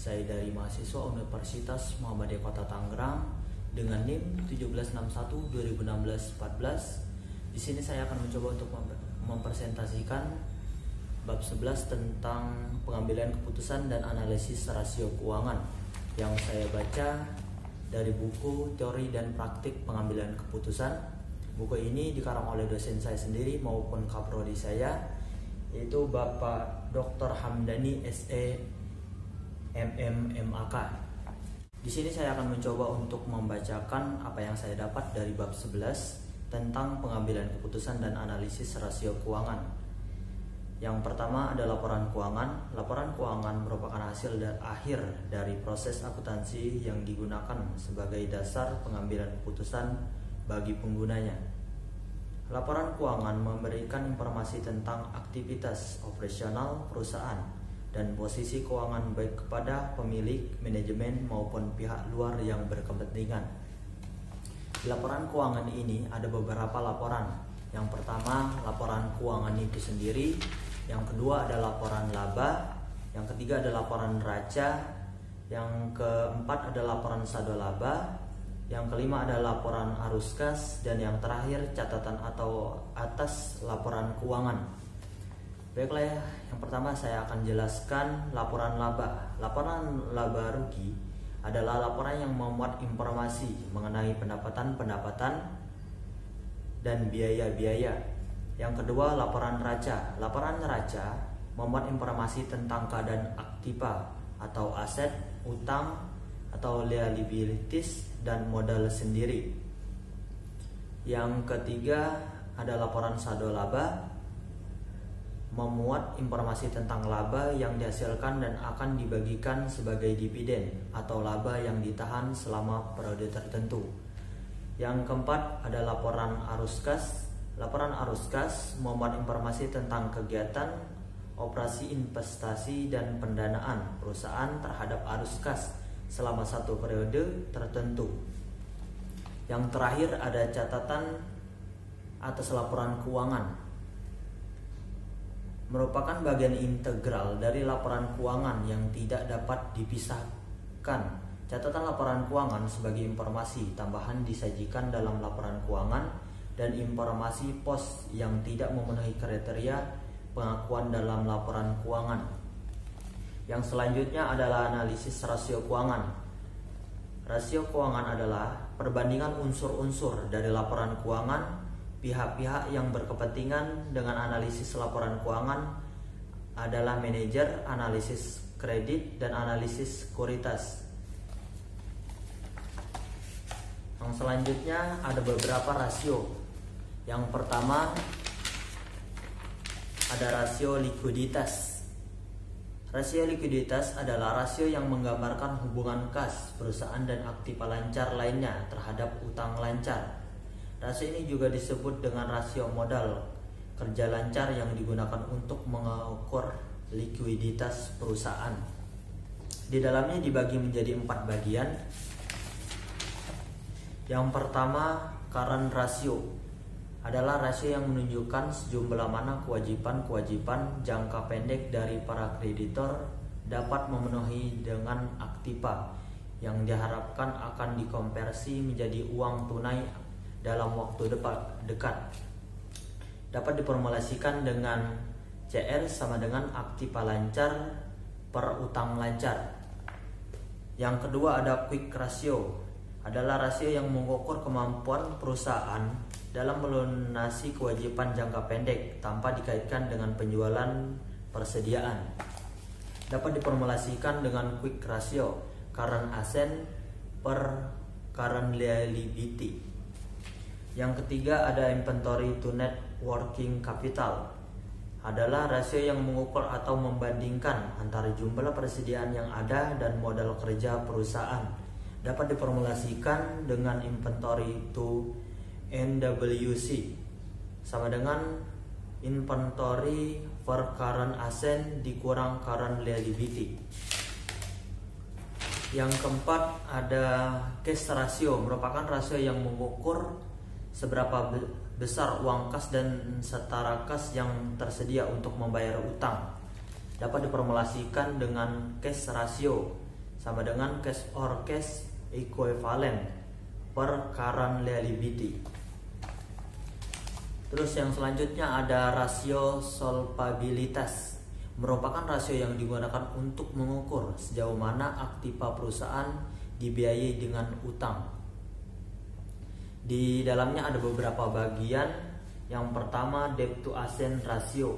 Saya dari mahasiswa Universitas Muhammadiyah Kota Tangerang dengan NIM 1761-2016-14. Di sini saya akan mencoba untuk mempresentasikan bab 11 tentang pengambilan keputusan dan analisis rasio keuangan yang saya baca dari buku Teori dan Praktik Pengambilan Keputusan. Buku ini dikarang oleh dosen saya sendiri maupun kaprodi saya, yaitu Bapak Dr. Hamdani SE MMMAK. Di sini saya akan mencoba untuk membacakan apa yang saya dapat dari bab 11 tentang pengambilan keputusan dan analisis rasio keuangan. Yang pertama ada laporan keuangan. Laporan keuangan merupakan hasil akhir dari proses akuntansi yang digunakan sebagai dasar pengambilan keputusan bagi penggunanya. Laporan keuangan memberikan informasi tentang aktivitas operasional perusahaan dan posisi keuangan baik kepada pemilik, manajemen maupun pihak luar yang berkepentingan. Di laporan keuangan ini ada beberapa laporan. Yang pertama, laporan keuangan itu sendiri. Yang kedua ada laporan laba. Yang ketiga ada laporan neraca. Yang keempat ada laporan saldo laba. Yang kelima ada laporan arus kas. Dan yang terakhir catatan atau atas laporan keuangan. Baiklah ya, yang pertama saya akan jelaskan laporan laba. Laporan laba rugi adalah laporan yang memuat informasi mengenai pendapatan dan biaya-biaya. Yang kedua, laporan neraca. Laporan neraca memuat informasi tentang keadaan aktiva atau aset, utang atau liabilities dan modal sendiri. Yang ketiga, ada laporan saldo laba, memuat informasi tentang laba yang dihasilkan dan akan dibagikan sebagai dividen atau laba yang ditahan selama periode tertentu. Yang keempat ada laporan arus kas. Laporan arus kas memuat informasi tentang kegiatan, operasi investasi dan pendanaan perusahaan terhadap arus kas selama satu periode tertentu. Yang terakhir ada catatan atas laporan keuangan, merupakan bagian integral dari laporan keuangan yang tidak dapat dipisahkan. Catatan laporan keuangan sebagai informasi tambahan disajikan dalam laporan keuangan dan informasi pos yang tidak memenuhi kriteria pengakuan dalam laporan keuangan. Yang selanjutnya adalah analisis rasio keuangan. Rasio keuangan adalah perbandingan unsur-unsur dari laporan keuangan. Pihak-pihak yang berkepentingan dengan analisis laporan keuangan adalah manajer, analisis kredit, dan analisis sekuritas. Yang selanjutnya ada beberapa rasio. Yang pertama ada rasio likuiditas. Rasio likuiditas adalah rasio yang menggambarkan hubungan kas perusahaan dan aktiva lancar lainnya terhadap utang lancar. Rasio ini juga disebut dengan rasio modal kerja lancar yang digunakan untuk mengukur likuiditas perusahaan. Di dalamnya dibagi menjadi 4 bagian. Yang pertama, current ratio adalah rasio yang menunjukkan sejumlah mana kewajiban-kewajiban jangka pendek dari para kreditor dapat memenuhi dengan aktiva yang diharapkan akan dikonversi menjadi uang tunai dalam waktu dekat. Dapat diformulasikan dengan CR sama dengan aktiva lancar per utang lancar. Yang kedua ada quick ratio, adalah rasio yang mengukur kemampuan perusahaan dalam melunasi kewajiban jangka pendek tanpa dikaitkan dengan penjualan persediaan. Dapat diformulasikan dengan quick ratio current asset per current liability. Yang ketiga ada inventory to net working capital, adalah rasio yang mengukur atau membandingkan antara jumlah persediaan yang ada dan modal kerja perusahaan. Dapat diformulasikan dengan inventory to NWC sama dengan inventory per current asset dikurang current liability. Yang keempat ada cash ratio, merupakan rasio yang mengukur seberapa besar uang kas dan setara kas yang tersedia untuk membayar utang. Dapat diformulasikan dengan cash ratio sama dengan cash or cash equivalent per current liability. Terus yang selanjutnya ada rasio solvabilitas, merupakan rasio yang digunakan untuk mengukur sejauh mana aktiva perusahaan dibiayai dengan utang. Di dalamnya ada beberapa bagian. Yang pertama, debt to asset ratio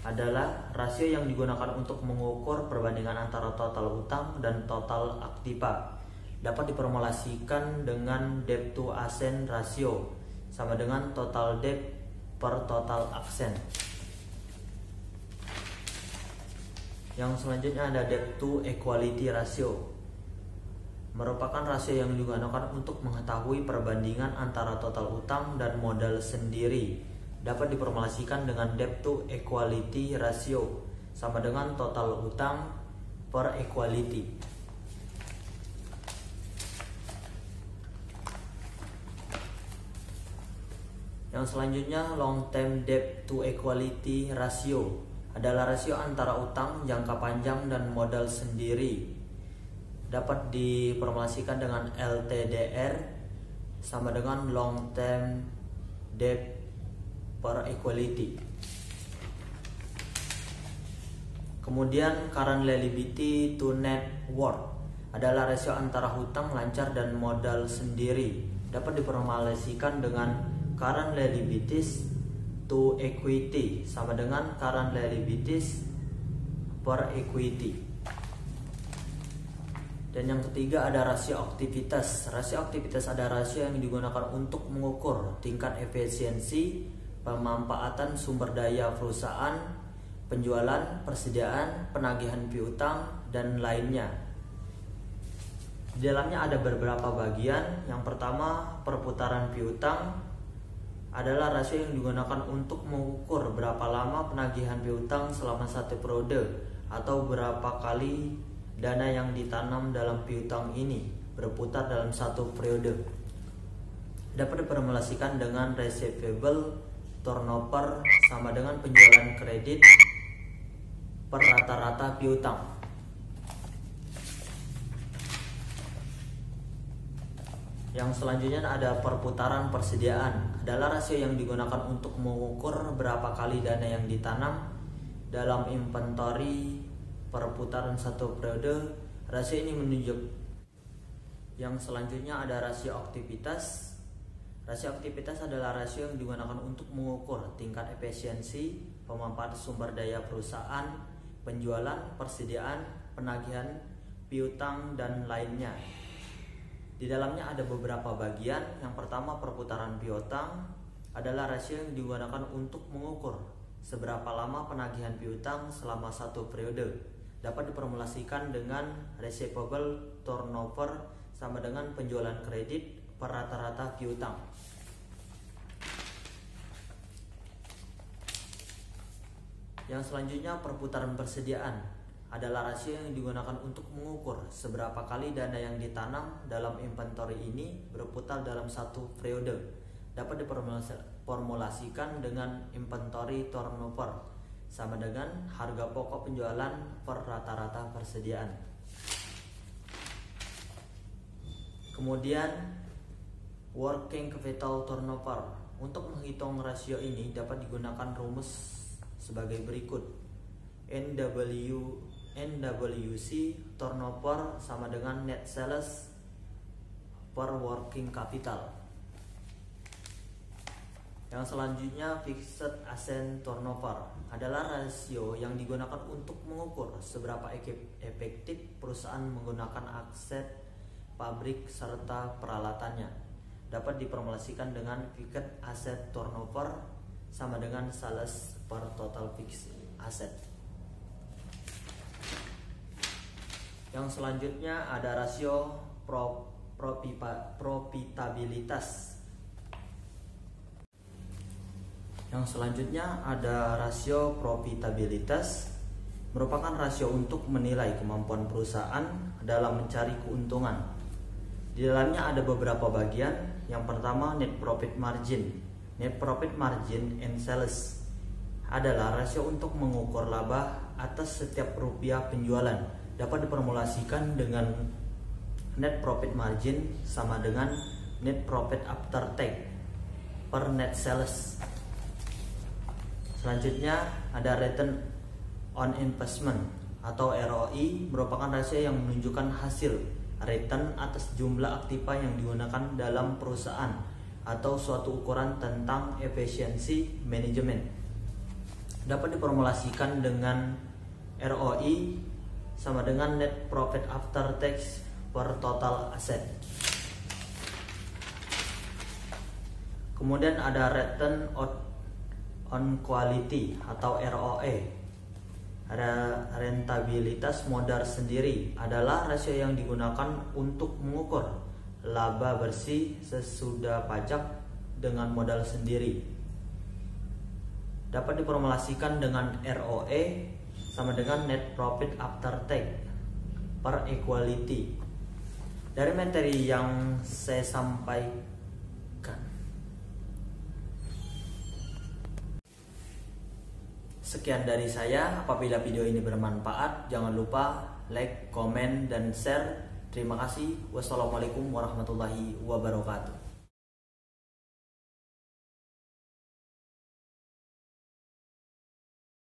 adalah rasio yang digunakan untuk mengukur perbandingan antara total utang dan total aktiva. Dapat diformulasikan dengan debt to asset ratio sama dengan total debt per total asset. Yang selanjutnya ada debt to equity ratio, merupakan rasio yang digunakan untuk mengetahui perbandingan antara total utang dan modal sendiri. Dapat diformulasikan dengan debt to equity ratio sama dengan total utang per equity. Yang selanjutnya long term debt to equity ratio adalah rasio antara utang jangka panjang dan modal sendiri. Dapat diformulasikan dengan LTDR sama dengan long term debt per equity. Kemudian current liability to net worth adalah rasio antara hutang lancar dan modal sendiri. Dapat diformulasikan dengan current liabilities to equity sama dengan current liabilities per equity. Dan yang ketiga ada rasio aktivitas. Rasio aktivitas ada rasio yang digunakan untuk mengukur tingkat efisiensi pemanfaatan sumber daya perusahaan, penjualan, persediaan, penagihan piutang, dan lainnya. Di dalamnya ada beberapa bagian. Yang pertama, perputaran piutang adalah rasio yang digunakan untuk mengukur berapa lama penagihan piutang selama satu periode atau berapa kali dana yang ditanam dalam piutang ini berputar dalam satu periode. Dapat diformulasikan dengan receivable turnover sama dengan penjualan kredit per rata-rata piutang. Yang selanjutnya ada perputaran persediaan, adalah rasio yang digunakan untuk mengukur berapa kali dana yang ditanam dalam inventory perputaran satu periode. Rasio ini menunjuk. Yang selanjutnya ada rasio aktivitas. Rasio aktivitas adalah rasio yang digunakan untuk mengukur tingkat efisiensi pemanfaatan sumber daya perusahaan, penjualan, persediaan, penagihan piutang, dan lainnya. Di dalamnya ada beberapa bagian. Yang pertama, perputaran piutang adalah rasio yang digunakan untuk mengukur seberapa lama penagihan piutang selama satu periode. Dapat diformulasikan dengan receivable turnover sama dengan penjualan kredit per rata-rata piutang. Yang selanjutnya, perputaran persediaan adalah rasio yang digunakan untuk mengukur seberapa kali dana yang ditanam dalam inventory ini berputar dalam satu periode. Dapat diformulasikan dengan inventory turnover sama dengan harga pokok penjualan per rata-rata persediaan. Kemudian working capital turnover. Untuk menghitung rasio ini dapat digunakan rumus sebagai berikut. NWC turnover sama dengan net sales per working capital. Yang selanjutnya fixed asset turnover adalah rasio yang digunakan untuk mengukur seberapa efektif perusahaan menggunakan aset pabrik serta peralatannya. Dapat diformulasikan dengan fixed asset turnover sama dengan sales per total fixed asset. Yang selanjutnya ada rasio profitabilitas. Yang selanjutnya ada rasio profitabilitas, merupakan rasio untuk menilai kemampuan perusahaan dalam mencari keuntungan. Di dalamnya ada beberapa bagian. Yang pertama, net profit margin. Net profit margin and sales adalah rasio untuk mengukur laba atas setiap rupiah penjualan dapat diformulasikan dengan net profit margin sama dengan net profit after tax per net sales. Selanjutnya ada return on investment atau ROI, merupakan rasio yang menunjukkan hasil return atas jumlah aktiva yang digunakan dalam perusahaan atau suatu ukuran tentang efisiensi manajemen. Dapat diformulasikan dengan ROI sama dengan net profit after tax per total asset. Kemudian ada return on quality atau ROE. Ada rentabilitas modal sendiri, adalah rasio yang digunakan untuk mengukur laba bersih sesudah pajak dengan modal sendiri. Dapat diformulasikan dengan ROE sama dengan net profit after tax per equality. Dari materi yang saya sampaikan, sekian dari saya. Apabila video ini bermanfaat, jangan lupa like, komen, dan share. Terima kasih. Wassalamualaikum warahmatullahi wabarakatuh.